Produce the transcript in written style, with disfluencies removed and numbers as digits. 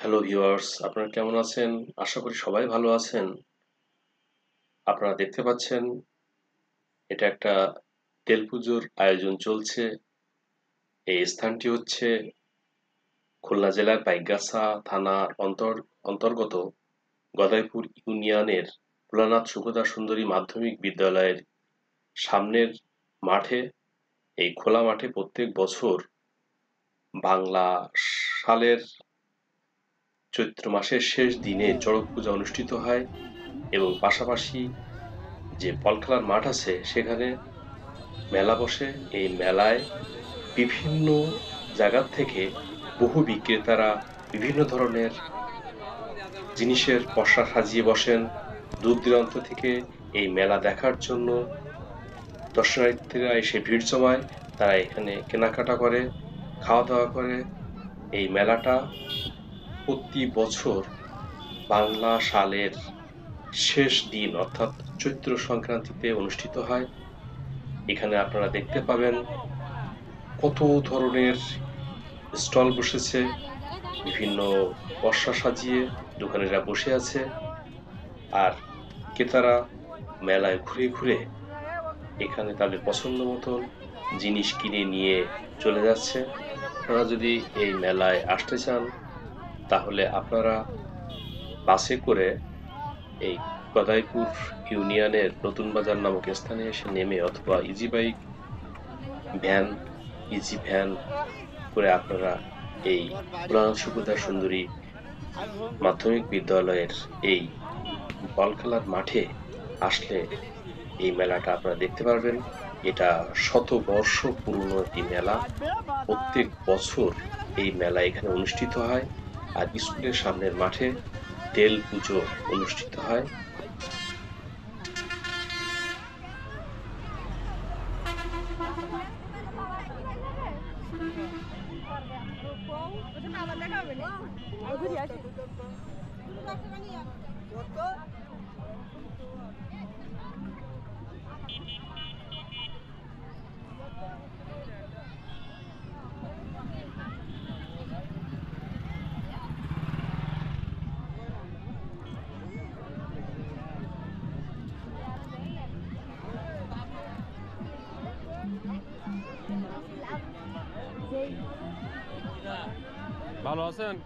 Hello viewers, আপনারা কেমন আছেন? আশা করি সবাই ভালো আছেন। আপনারা দেখতে পাচ্ছেন এটা একটা তেলপুজোর আয়োজন চলছে। এই স্থানটি হচ্ছে খুলনা জেলার বাইগাছা থানার অন্তর্গত গদাইপুর ইউনিয়নের ভোলানাথ সুভদ্রা সুন্দরী মাধ্যমিক বিদ্যালয়ের সামনের মাঠে। এই খোলা মাঠে প্রত্যেক বছর বাংলা সালের চৈত্র মাসের শেষ দিনে চড়ক পূজা অনুষ্ঠিত হয় এবং পাশাপাশি যে বল খেলার মাঠ আছে সেখানে মেলা বসে। এই মেলায় বিভিন্ন জায়গার থেকে বহু বিক্রেতারা বিভিন্ন ধরনের জিনিসের পসরা সাজিয়ে বসেন। দূর দূরান্ত থেকে এই মেলা দেখার জন্য দর্শনার্থীরা এসে ভিড় জমায়। তারা এখানে কেনাকাটা করে, খাওয়া দাওয়া করে। এই মেলাটা প্রতি বছর বাংলা সালের শেষ দিন অর্থাৎ চৈত্র সংক্রান্তিতে অনুষ্ঠিত হয়। এখানে আপনারা দেখতে পাবেন কত ধরনের স্টল বসেছে, বিভিন্ন পসরা সাজিয়ে দোকানিরা বসে আছে, আর ক্রেতারা মেলায় ঘুরে ঘুরে এখানে তাদের পছন্দ মতন জিনিস কিনে নিয়ে চলে যাচ্ছে। আপনারা যদি এই মেলায় আসতে চান তাহলে আপনারা বাসে করে এই গদাইপুর ইউনিয়নের নতুন বাজার নামক স্থানে এসে নেমে অথবা ভ্যান ইজি ভ্যান করে আপনারা এই ভোলানাথ সুভদ্রা সুন্দরী মাধ্যমিক বিদ্যালয়ের এই বল খেলার মাঠে আসলে এই মেলাটা আপনারা দেখতে পারবেন। এটা শতবর্ষ পুরনো একটি মেলা। প্রত্যেক বছর এই মেলা এখানে অনুষ্ঠিত হয়। আর স্কুলের সামনের মাঠে তেল পুজো অনুষ্ঠিত হয়। ভালো আছেন?